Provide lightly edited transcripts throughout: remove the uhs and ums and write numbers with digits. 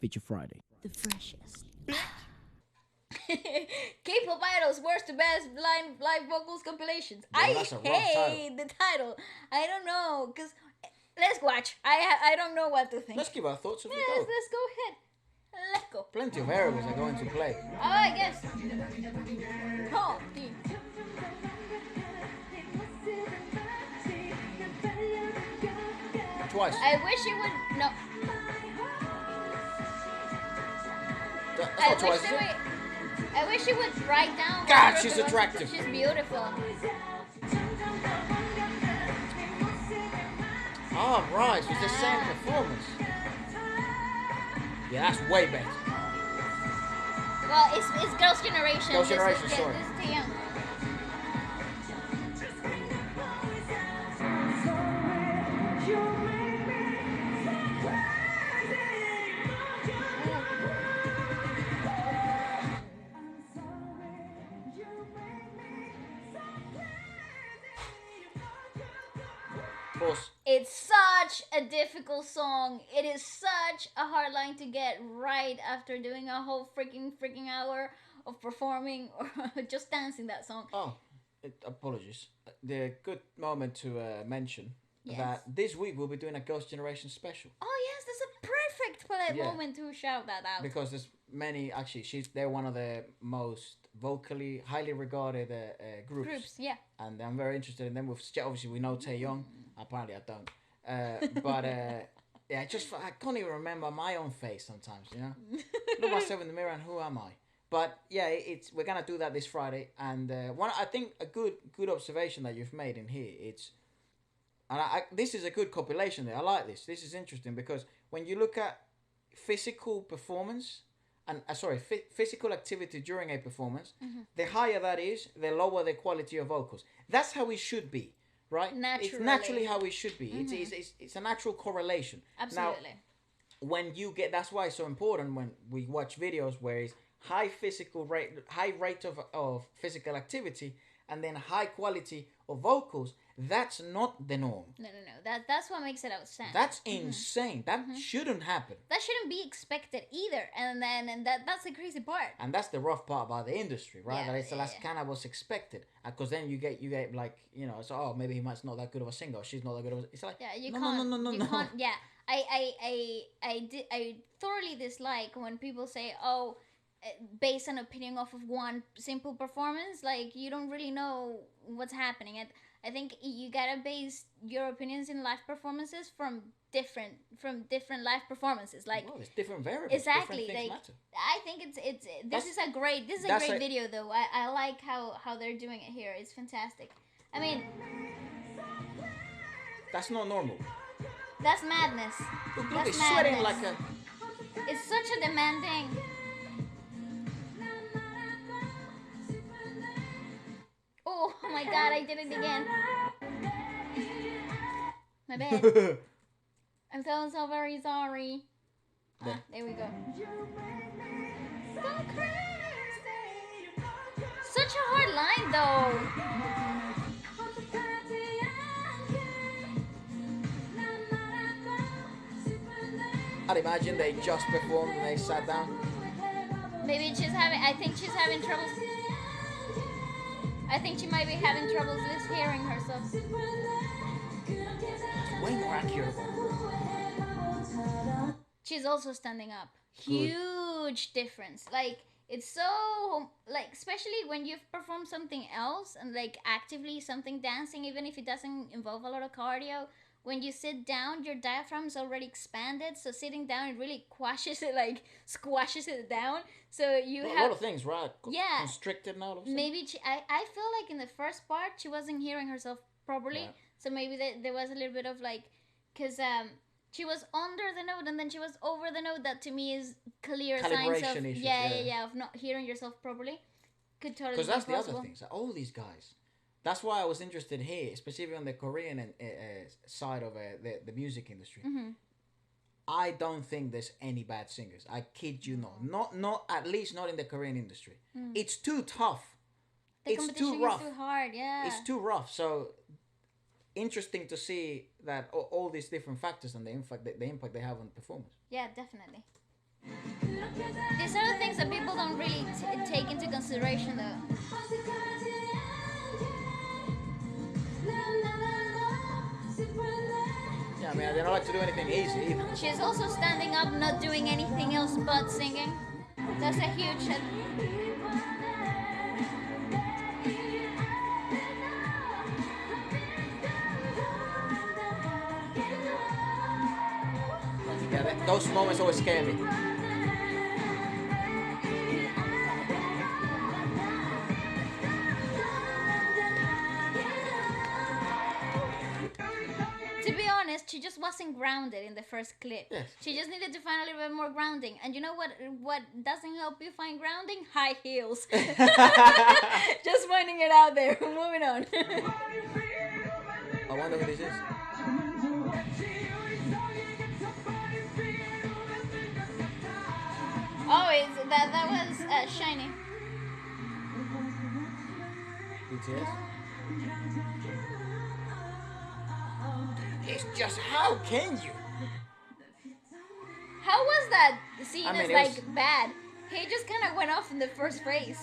Feature Friday. The freshest. K-pop idols, worst to best live vocals compilations. Yeah, I that's a rough hate the title. I don't know, cause let's watch. I don't know what to think. Let's give our thoughts as we Yes, go. let's go ahead. Let's go. Plenty of variables are going to play. Oh, I guess. Oh, dude. Twice. I wish it would no. That's I not wish twice, is it it? would. I wish it would write down. God, what she's it was. attractive. She's beautiful. Oh, right. So it's the same performance. Yeah, that's way better. Well, it's Girls' Generation. Girls' Generation, this is, sorry. This is too young. Pause. It's such a difficult song. It is such a hard line to get right after doing a whole freaking hour of performing or just dancing that song. Oh, apologies. The good moment to mention Yes. that this week we'll be doing a Ghost Generation special. Oh yes, that's a perfect Yeah. moment to shout that out. Because there's many, actually, they're one of the most vocally highly regarded groups. Yeah. And I'm very interested in them. Obviously, we know Taeyong. Apparently, I don't. But yeah, I can't even remember my own face sometimes. You know, look myself in the mirror and who am I? But yeah, we're gonna do that this Friday. And I think a good observation that you've made in here. This is a good compilation there. I like this. This is interesting because when you look at physical performance and physical activity during a performance, the higher that is, the lower the quality of vocals. That's how it should be, right? Naturally. It's naturally how it should be. It's a natural correlation. Absolutely. Now, when you get, that's why it's so important when we watch videos where it's high rate of physical activity and then high quality of vocals. That's not the norm. No. That's what makes it outstanding. That's insane. That shouldn't happen. That shouldn't be expected either. And that's the crazy part. And that's the rough part about the industry, right? Yeah, That it's yeah. kind of what's expected. Because then you get like, so maybe he might's not that good of a singer. Or she's not that good of a... It's like, Yeah, you no, can't. no. You can't. Yeah, I thoroughly dislike when people say, "Oh, based an opinion off of one simple performance." Like you don't really know what's happening. And I think you gotta base your opinions in live performances from different live performances. Like well, it's different variables. exactly. Different things Like matter. I think this is a great video though. I like how they're doing it here. It's fantastic. I mean, That's not normal. that's madness. Look, That's it's sweating madness. like a... It's such a demanding. Oh my god, I did it again. My bad. I'm so very sorry. There. There we go. So crazy. Such a hard line though. I'd imagine they just performed and they sat down. Maybe I think she's having troubles. I think she might be having troubles with hearing herself. Way more accurate. She's also standing up. Good. Huge difference. Like it's so like especially when you've performed something else and like actively something dancing, even if it doesn't involve a lot of cardio. When you sit down, your diaphragm's already expanded, so sitting down it really squashes it down. So you A have lot of things, right? Yeah. Constricted and all of a sudden. maybe I feel like in the first part she wasn't hearing herself properly. Yeah. So maybe there was a little bit of like because she was under the note and then she was over the note. That to me is clear signs of Calibration issues, yeah of not hearing yourself properly. Could totally Because be that's the possible. other thing. So all these guys. That's why I was interested here, specifically on the Korean side of the music industry. Mm-hmm. I don't think there's any bad singers. I kid you not. Not at least not in the Korean industry. It's too tough. The It's competition too rough. is too hard. Yeah. It's too rough. So interesting to see that all these different factors and the impact they have on performance. Yeah, definitely. these are the things that people don't really take into consideration, though. Yeah, I mean, they don't like to do anything easy either. She's also standing up, not doing anything else but singing. That's a huge hit. Yeah, those moments always scare me. To be honest, she just wasn't grounded in the first clip. Yes. She just needed to find a little bit more grounding. And you know what doesn't help you find grounding? High heels. Just pointing it out there. Moving on. I wonder who this is. Oh, that was Shiny. BTS. It's just, how can you? How was that scene I mean, as bad? He just kind of went off in the first phrase.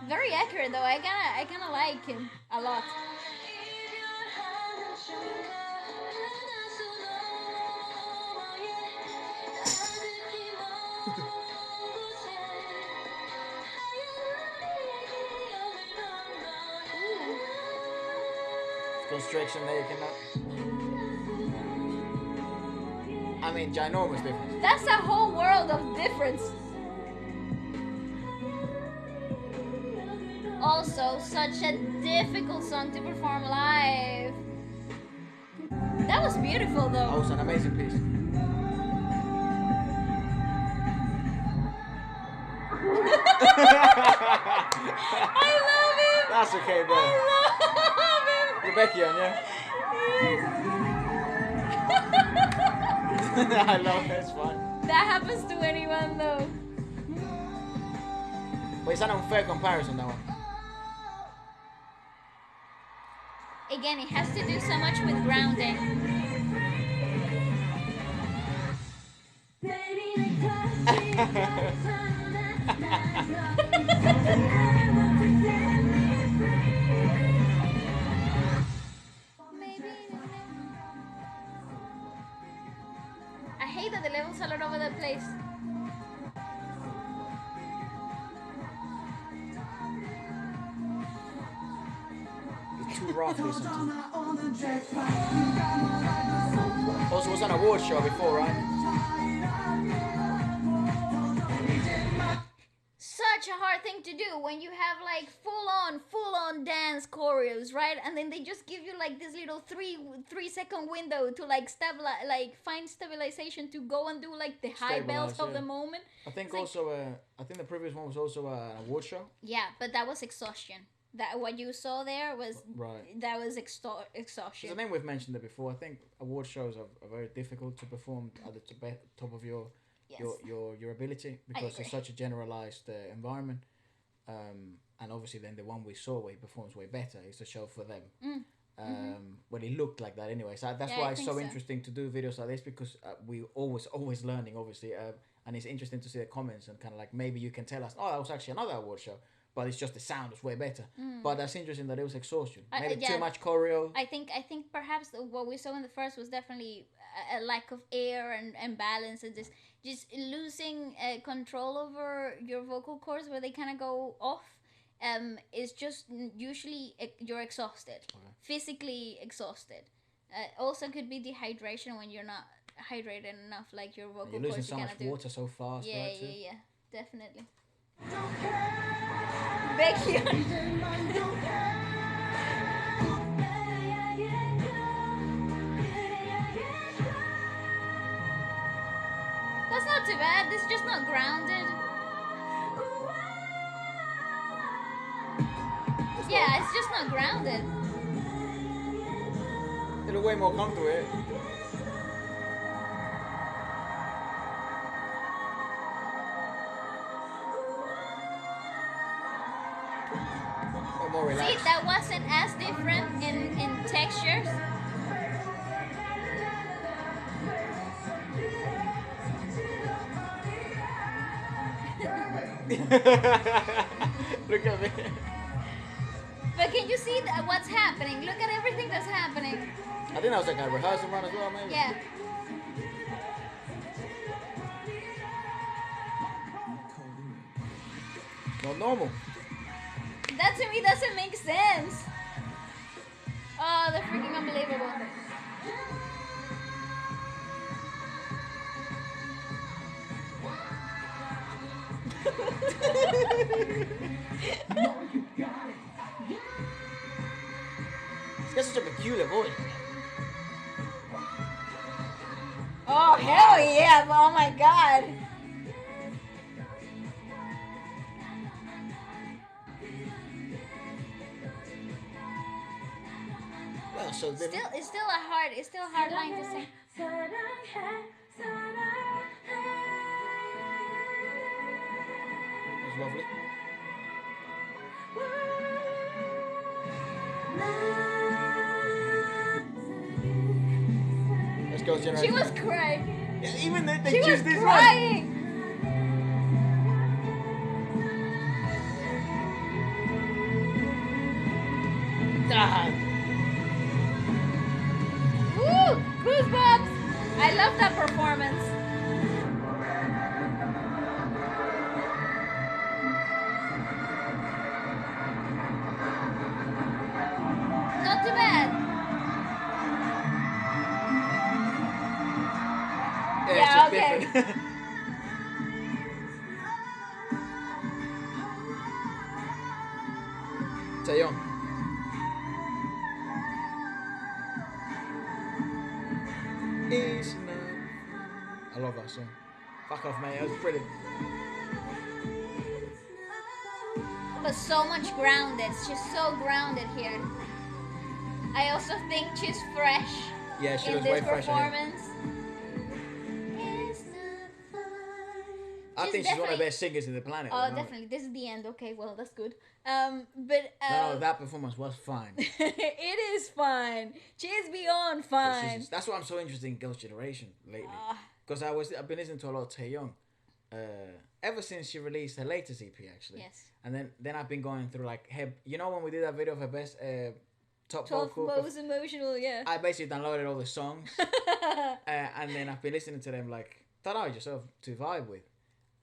Very accurate though. I kind of like him a lot. Constriction there, you cannot. I mean, ginormous difference. That's a whole world of difference. Also, such a difficult song to perform live. That was beautiful though. That was an amazing piece. I love him. That's okay, bro. I love him. Rebecca, yeah? I love it, it's fine. That happens to anyone though. But it's an unfair comparison, that one. Again, it has to do so much with grounding. I hate that the levels are all over the place. It's too roughly sometimes. Also was an award show before, right? Such a hard thing to do when you have like full on dance choreos, right? And then they just give you like this little three second window to like find stabilization to go and do like the high belts of the moment. I think it's also I think the previous one was also an award show. Yeah, but that was exhaustion. That what you saw there was right. That was exhaustion. I think we've mentioned it before. I think award shows are very difficult to perform at the top of your ability because it's such a generalized environment. And obviously then the one we saw where he performs way better is a show for them. Well, it looked like that anyway. So that's why it's so interesting to do videos like this because we always learning obviously. And it's interesting to see the comments and kind of like maybe you can tell us, oh, that was actually another award show. But it's just the sound was way better. But that's interesting that it was exhaustion. Maybe too much choreo. I think perhaps what we saw in the first was definitely a lack of air and balance and just losing control over your vocal cords where they kind of go off. Is just usually you're exhausted, physically exhausted. Also could be dehydration when you're not hydrated enough, like your vocal cords. You're losing so much water so fast. Yeah, definitely. Becky. That's not too bad. This is just not grounded. Yeah, it's just not grounded. It'll way more comfortable here. More relaxed. See, that wasn't as different in textures. Look at me. But can you see what's happening? Look at everything that's happening. I think that was like a rehearsal run as well, maybe. Yeah. Not normal. That to me doesn't make sense. Oh, they're freaking unbelievable. It's got such a peculiar voice. Oh, hell yeah. Oh my god. Well, so It's still a hard line to sing. That's lovely. Let's go, generation. She was crying. Yeah, even they She was choose this crying. one. Woo! Goosebumps! I love that performance. Not too bad. Yeah, okay. Different. Taeyong. I love that song. Fuck off, mate. That was brilliant. But so much grounded. She's so grounded here. I also think she's fresh Yeah, she in looks this way fresher. performance. I think she's one of the best singers in the planet. Oh, definitely. This is the end. Okay, well, that's good. But no, that performance was fine. it is fine. She's beyond fine. That's why I'm so interested in Girls' Generation lately. Because I've been listening to a lot of Taeyong. Ever since she released her latest EP, actually. Yes. And then I've been going through like her. You know when we did that video of her best top 12 vocal. most emotional, yeah. I basically downloaded all the songs, and then I've been listening to them like thought out yourself to vibe with.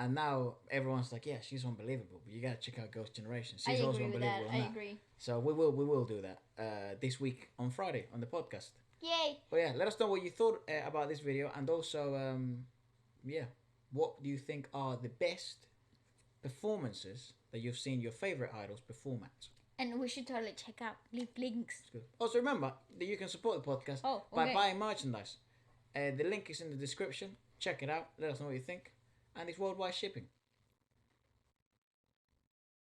And now everyone's like, yeah, she's unbelievable. But you gotta check out Ghost Generation. She's also unbelievable. I agree. So we will do that this week on Friday on the podcast. Yay! But yeah, let us know what you thought about this video, and also what do you think are the best performances that you've seen your favorite idols perform at? And we should totally check out. Leave links. Also remember that you can support the podcast by buying merchandise. The link is in the description. Check it out. Let us know what you think. And it's worldwide shipping.